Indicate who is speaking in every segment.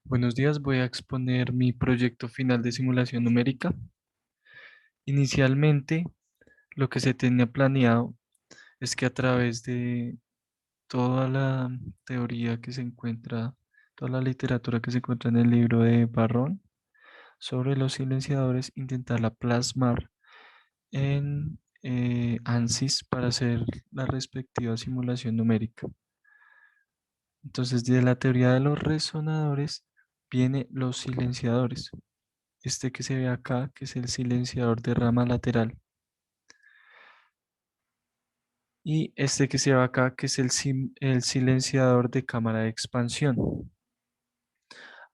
Speaker 1: Buenos días, voy a exponer mi proyecto final de simulación numérica. Inicialmente, lo que se tenía planeado es que a través de toda la teoría que se encuentra, toda la literatura que se encuentra en el libro de Barrón sobre los silenciadores, intentarla plasmar en ANSYS para hacer la respectiva simulación numérica. Entonces, de la teoría de los resonadores viene los silenciadores. Este que se ve acá, que es el silenciador de rama lateral, y este que se ve acá, que es el silenciador de cámara de expansión.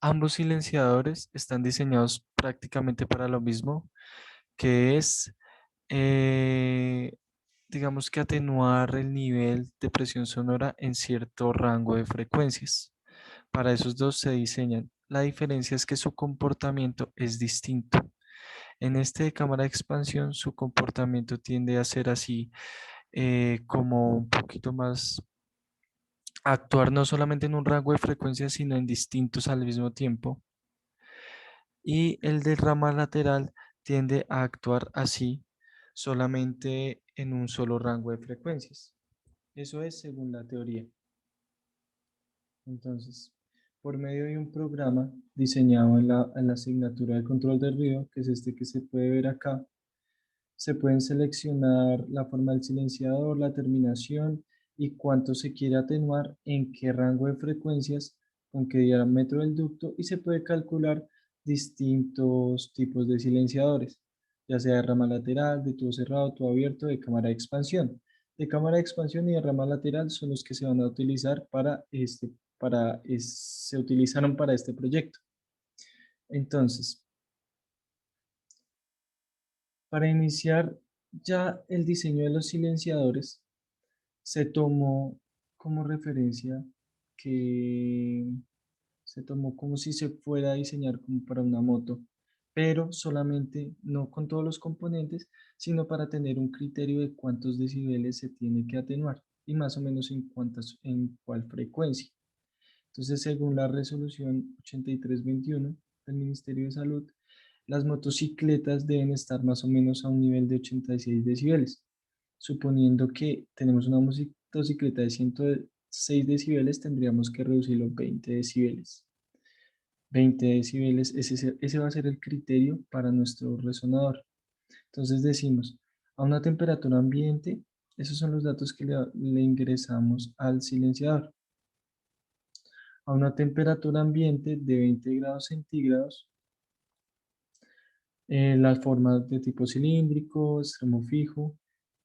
Speaker 1: Ambos silenciadores están diseñados prácticamente para lo mismo, que es, eh, digamos que atenuar el nivel de presión sonora en cierto rango de frecuencias. Para esos dos se diseñan. La diferencia es que su comportamiento es distinto. En este de cámara de expansión, su comportamiento tiende a ser así, como un poquito más, actuar no solamente en un rango de frecuencias, sino en distintos al mismo tiempo. Y el de rama lateral tiende a actuar así, solamente en un solo rango de frecuencias. Eso es según la teoría. Entonces, por medio de un programa diseñado en la asignatura de control de ruido, que es este que se puede ver acá, se pueden seleccionar la forma del silenciador, la terminación y cuánto se quiere atenuar, en qué rango de frecuencias, con qué diámetro del ducto, y se puede calcular distintos tipos de silenciadores, ya sea de rama lateral, de tubo cerrado, tubo abierto, de cámara de expansión. De cámara de expansión y de rama lateral son los que se van a utilizar se utilizaron para este proyecto. Entonces, para iniciar ya el diseño de los silenciadores, se tomó como referencia que se tomó como si se fuera a diseñar como para una moto, pero solamente no con todos los componentes, sino para tener un criterio de cuántos decibeles se tiene que atenuar y más o menos en cuál frecuencia. Entonces, según la resolución 8321 del Ministerio de Salud, las motocicletas deben estar más o menos a un nivel de 86 decibeles. Suponiendo que tenemos una motocicleta de 106 decibeles, tendríamos que reducirlo 20 decibeles. 20 decibeles, ese va a ser el criterio para nuestro resonador. Entonces decimos, a una temperatura ambiente, esos son los datos que le ingresamos al silenciador. A una temperatura ambiente de 20 grados centígrados, las formas de tipo cilíndrico, extremo fijo,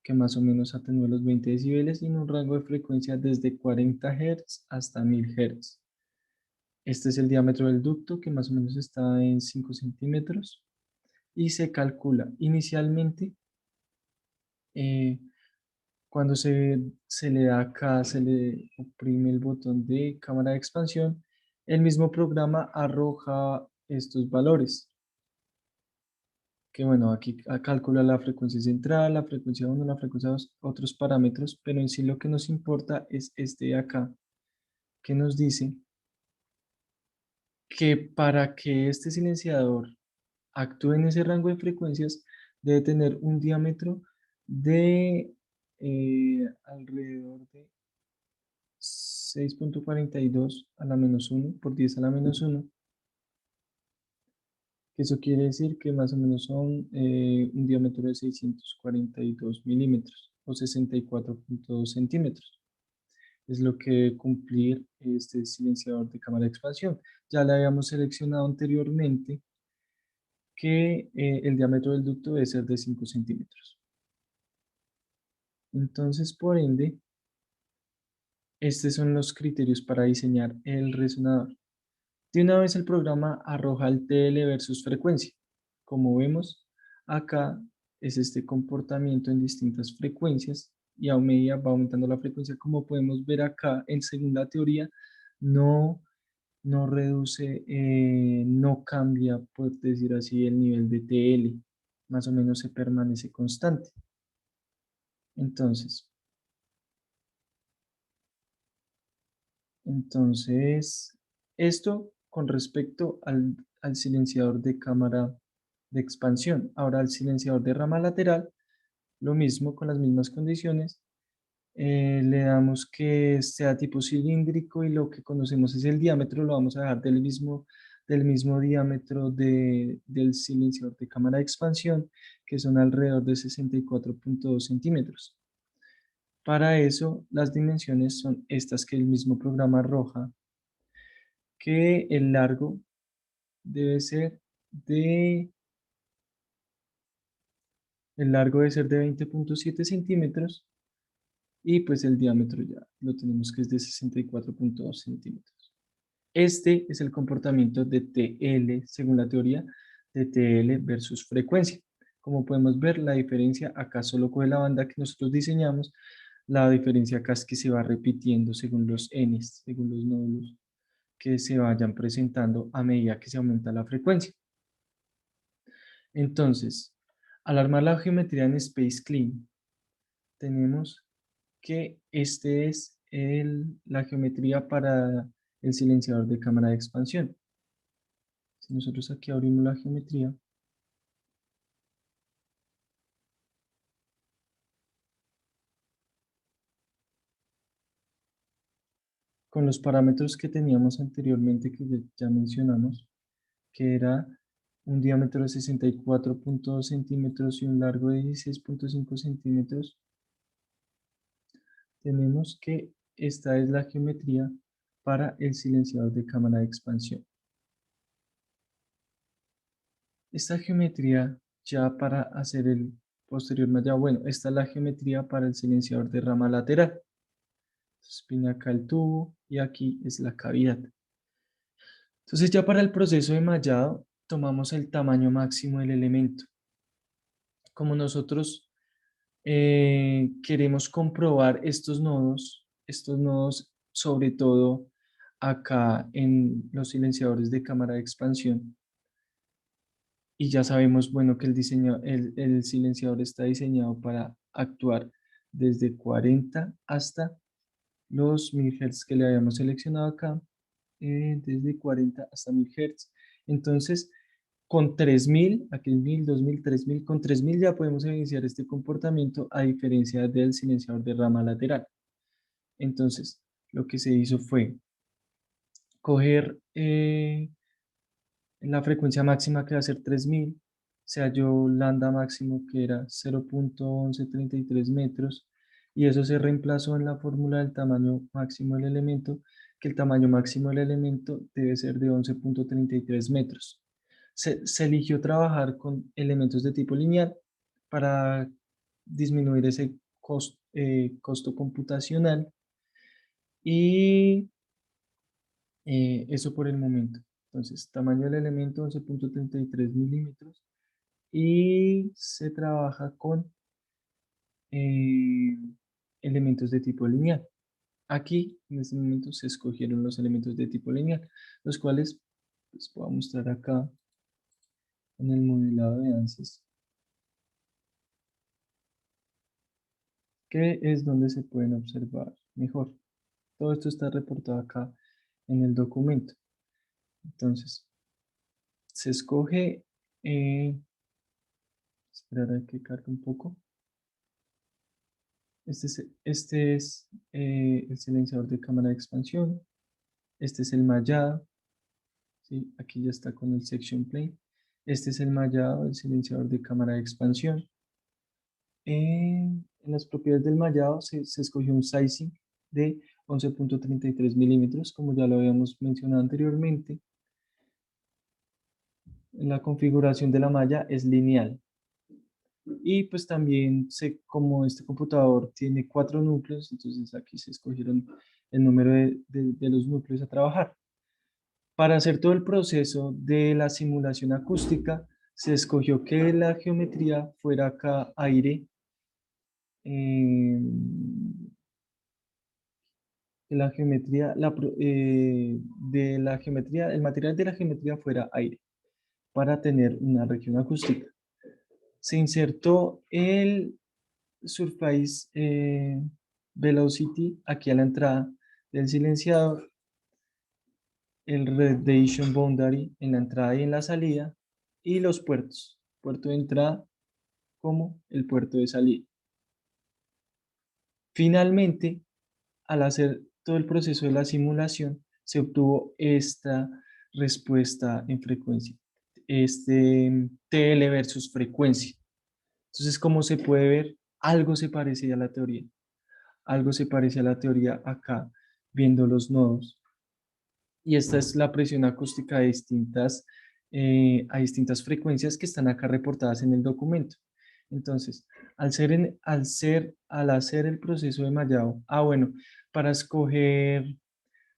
Speaker 1: que más o menos atenúa los 20 decibeles y en un rango de frecuencia desde 40 Hz hasta 1000 Hz. Este es el diámetro del ducto, que más o menos está en 5 centímetros y se calcula inicialmente, eh, cuando se le da acá, se le oprime el botón de cámara de expansión, el mismo programa arroja estos valores. Que bueno, aquí calcula la frecuencia central, la frecuencia 1, la frecuencia 2, otros parámetros, pero en sí lo que nos importa es este de acá, que nos dice que para que este silenciador actúe en ese rango de frecuencias, debe tener un diámetro de alrededor de 6,42 a la menos 1 por 10 a la menos 1. Eso quiere decir que más o menos son un diámetro de 642 milímetros o 64,2 centímetros. Es lo que debe cumplir este silenciador de cámara de expansión. Ya le habíamos seleccionado anteriormente que el diámetro del ducto debe ser de 5 centímetros. Entonces, por ende, estos son los criterios para diseñar el resonador. De una vez el programa arroja el TL versus frecuencia. Como vemos, acá es este comportamiento en distintas frecuencias y a medida va aumentando la frecuencia. Como podemos ver acá en segunda teoría, no, no reduce, no cambia, por decir así, el nivel de TL. Más o menos se permanece constante. Entonces, entonces, esto con respecto al silenciador de cámara de expansión. Ahora al silenciador de rama lateral, lo mismo con las mismas condiciones. Le damos que sea tipo cilíndrico y lo que conocemos es el diámetro, lo vamos a dejar del mismo diámetro del silenciador de cámara de expansión, que son alrededor de 64.2 centímetros. Para eso, las dimensiones son estas que el mismo programa arroja, que el largo debe ser de, el largo debe ser de 20.7 centímetros y pues el diámetro ya lo tenemos que es de 64.2 centímetros. Este es el comportamiento de TL, según la teoría de TL versus frecuencia. Como podemos ver, la diferencia acá solo coge la banda que nosotros diseñamos, la diferencia acá es que se va repitiendo según los n's, según los nódulos que se vayan presentando a medida que se aumenta la frecuencia. Entonces, al armar la geometría en Space Clean, tenemos que este es la geometría para el silenciador de cámara de expansión. Si nosotros aquí abrimos la geometría, con los parámetros que teníamos anteriormente que ya mencionamos, que era un diámetro de 64.2 centímetros y un largo de 16.5 centímetros, tenemos que esta es la geometría para el silenciador de cámara de expansión. Esta geometría ya para hacer el posterior mallado, bueno, esta es la geometría para el silenciador de rama lateral. Entonces viene acá el tubo y aquí es la cavidad. Entonces ya para el proceso de mallado tomamos el tamaño máximo del elemento. Como nosotros queremos comprobar estos nodos sobre todo acá en los silenciadores de cámara de expansión, y ya sabemos, bueno, que el silenciador está diseñado para actuar desde 40 hasta los 1000 Hz que le habíamos seleccionado acá, desde 40 hasta 1000 Hz. Entonces, con 3000, aquí 1000, 2000, 3000, con 3000 ya podemos iniciar este comportamiento a diferencia del silenciador de rama lateral. Entonces, lo que se hizo fue coger la frecuencia máxima que va a ser 3000, se halló lambda máximo que era 0.1133 metros y eso se reemplazó en la fórmula del tamaño máximo del elemento, que el tamaño máximo del elemento debe ser de 11.33 metros. Se eligió trabajar con elementos de tipo lineal para disminuir ese costo computacional y eso por el momento. Entonces, tamaño del elemento 11.33 milímetros y se trabaja con eh, elementos de tipo lineal. Aquí, en este momento, se escogieron los elementos de tipo lineal, los cuales les voy a mostrar acá en el modelado de ANSYS, que es donde se pueden observar mejor. Todo esto está reportado acá en el documento. Entonces, se escoge, esperar a que cargue un poco. Este es el silenciador de cámara de expansión. Este es el mallado. ¿Sí? Aquí ya está con el section plane. Este es el mallado, el silenciador de cámara de expansión. En las propiedades del mallado se escogió un sizing de 11.33 milímetros, como ya lo habíamos mencionado anteriormente. La configuración de la malla es lineal. Y pues también, como este computador tiene 4 núcleos, entonces aquí se escogieron el número de los núcleos a trabajar. Para hacer todo el proceso de la simulación acústica, se escogió que la geometría fuera acá aire, eh, la geometría, de la geometría, el material de la geometría fuera aire, para tener una región acústica. Se insertó el Surface Velocity aquí a la entrada del silenciador el radiation boundary en la entrada y en la salida, y los puertos, puerto de entrada como el puerto de salida. Finalmente, al hacer todo el proceso de la simulación, se obtuvo esta respuesta en frecuencia, este TL versus frecuencia. Entonces, como se puede ver, algo se parece a la teoría. Algo se parece a la teoría acá, viendo los nodos. Y esta es la presión acústica a distintas frecuencias que están acá reportadas en el documento. Entonces, al hacer el proceso de mallado, bueno, para escoger,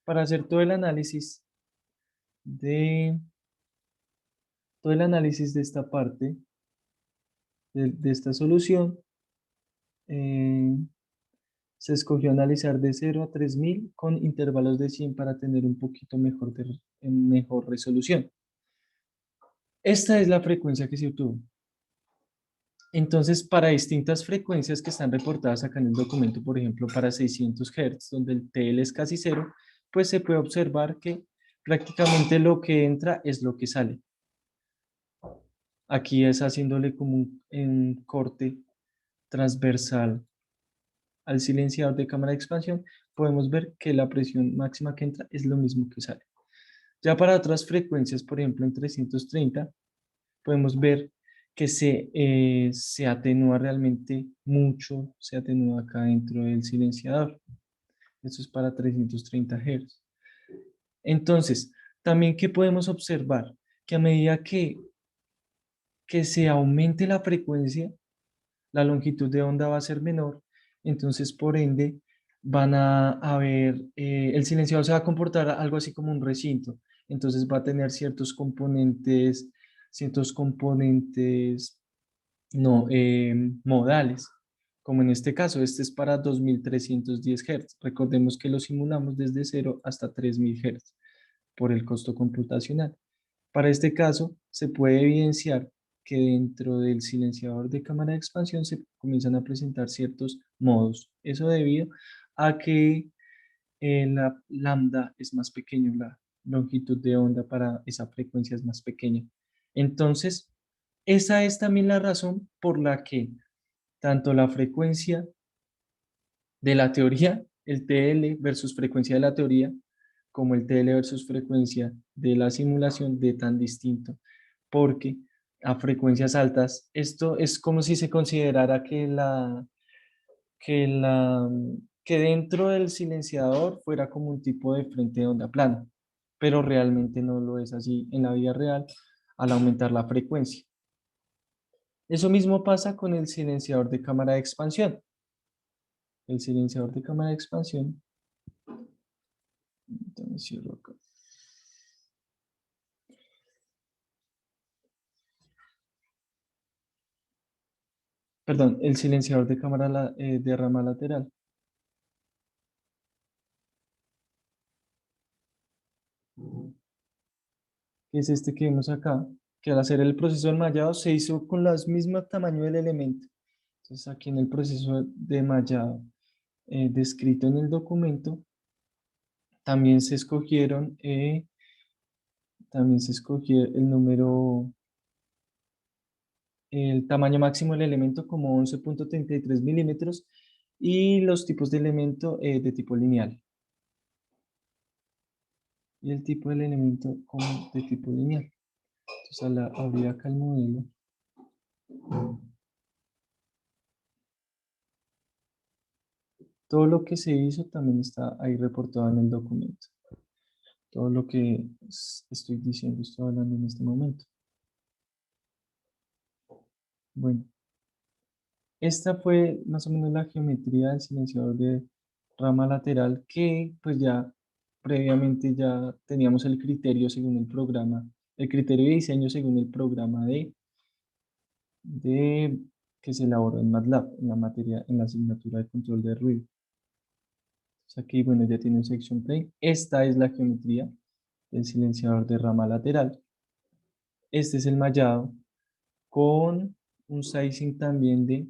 Speaker 1: para hacer de, todo el análisis de esta parte, de esta solución, eh, se escogió analizar de 0 a 3000 con intervalos de 100 para tener un poquito mejor resolución. Esta es la frecuencia que se obtuvo. Entonces, para distintas frecuencias que están reportadas acá en el documento, por ejemplo, para 600 Hz, donde el TL es casi cero, pues se puede observar que prácticamente lo que entra es lo que sale. Aquí es haciéndole como un corte transversal al silenciador de cámara de expansión, podemos ver que la presión máxima que entra es lo mismo que sale. Ya para otras frecuencias, por ejemplo en 330, podemos ver que se atenúa realmente mucho, se atenúa acá dentro del silenciador. Esto es para 330 Hz. Entonces, también que podemos observar que a medida que se aumente la frecuencia, la longitud de onda va a ser menor, entonces por ende van a haber, el silenciador se va a comportar algo así como un recinto, entonces va a tener ciertos componentes no, modales, como en este caso, este es para 2310 Hz. Recordemos que lo simulamos desde 0 hasta 3000 Hz por el costo computacional. Para este caso, se puede evidenciar que dentro del silenciador de cámara de expansión se comienzan a presentar ciertos modos. Eso debido a que la lambda es más pequeño, la longitud de onda para esa frecuencia es más pequeña. Entonces, esa es también la razón por la que tanto la frecuencia de la teoría, el TL versus frecuencia de la teoría, como el TL versus frecuencia de la simulación de tan distinto, porque a frecuencias altas, esto es como si se considerara que la, que dentro del silenciador fuera como un tipo de frente de onda plana, pero realmente no lo es así en la vida real al aumentar la frecuencia. Eso mismo pasa con el silenciador de cámara de expansión. El silenciador de cámara de expansión, entonces cierro acá. Perdón, el silenciador de de rama lateral. Que es este que vemos acá, que al hacer el proceso de mallado se hizo con el mismo tamaño del elemento. Entonces aquí en el proceso de mallado descrito en el documento, también también se escogió el tamaño máximo del elemento como 11.33 milímetros y los tipos de elemento de tipo lineal. Y el tipo del elemento como de tipo lineal. Entonces al abrir acá el modelo, todo lo que se hizo también está ahí reportado en el documento. Todo lo que estoy diciendo, estoy hablando en este momento. Bueno, esta fue más o menos la geometría del silenciador de rama lateral que pues ya previamente ya teníamos el criterio según el programa, el criterio de diseño según el programa de que se elaboró en MATLAB, en la materia, en la asignatura de control de ruido. Entonces aquí, bueno, ya tiene un section plane. Esta es la geometría del silenciador de rama lateral. Este es el mallado con un sizing también de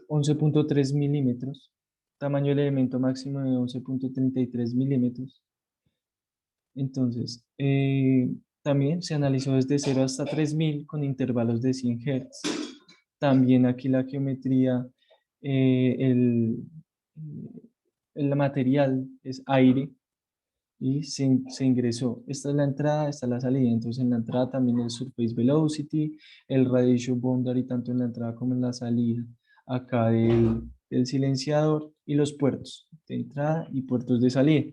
Speaker 1: 11.3 milímetros, tamaño del elemento máximo de 11.33 milímetros. Entonces, también se analizó desde 0 hasta 3000 con intervalos de 100 Hz. También aquí la geometría, eh, el, el material es aire y se ingresó. Esta es la entrada, esta es la salida. Entonces en la entrada también el surface velocity, el radiation boundary tanto en la entrada como en la salida acá del silenciador y los puertos de entrada y puertos de salida.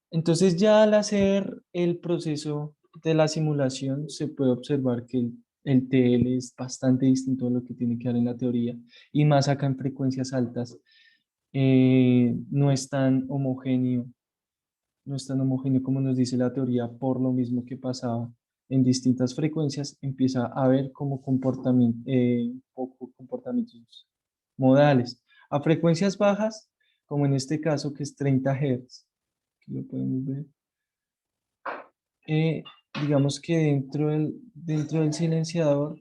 Speaker 1: Entonces ya al hacer el proceso de la simulación se puede observar que el TL es bastante distinto a lo que tiene que dar en la teoría y más acá en frecuencias altas. No es tan homogéneo, no es tan homogéneo como nos dice la teoría, por lo mismo que pasaba en distintas frecuencias, empieza a haber como comportamientos modales. A frecuencias bajas, como en este caso que es 30 Hz, que lo podemos ver, eh, digamos que dentro del silenciador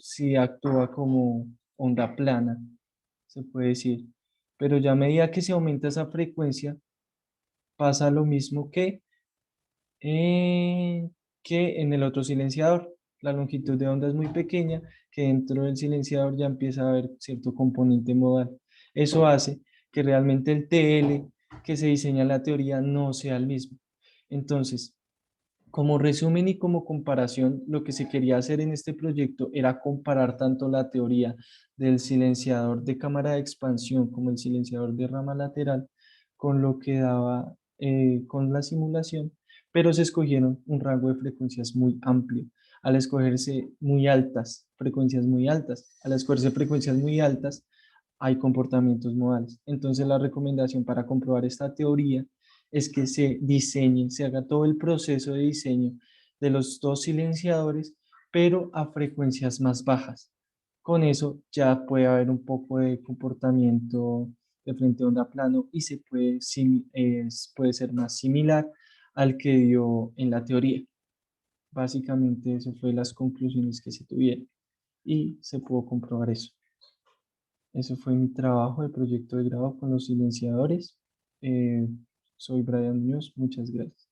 Speaker 1: sí actúa como onda plana, se puede decir. Pero ya a medida que se aumenta esa frecuencia, pasa lo mismo eh, que en el otro silenciador. La longitud de onda es muy pequeña, que dentro del silenciador ya empieza a haber cierto componente modal. Eso hace que realmente el TL que se diseña en la teoría no sea el mismo. Entonces, como resumen y como comparación, lo que se quería hacer en este proyecto era comparar tanto la teoría del silenciador de cámara de expansión como el silenciador de rama lateral con lo que daba con la simulación, pero se escogieron un rango de frecuencias muy amplio. Al escogerse muy altas, frecuencias muy altas, al escogerse frecuencias muy altas, hay comportamientos modales. Entonces la recomendación para comprobar esta teoría es que se diseñe, se haga todo el proceso de diseño de los dos silenciadores, pero a frecuencias más bajas. Con eso ya puede haber un poco de comportamiento de frente a onda plano y puede ser más similar al que dio en la teoría. Básicamente, eso fue las conclusiones que se tuvieron y se pudo comprobar eso. Eso fue mi trabajo de proyecto de grado con los silenciadores. Eh, Soy Brian Muñoz, muchas gracias.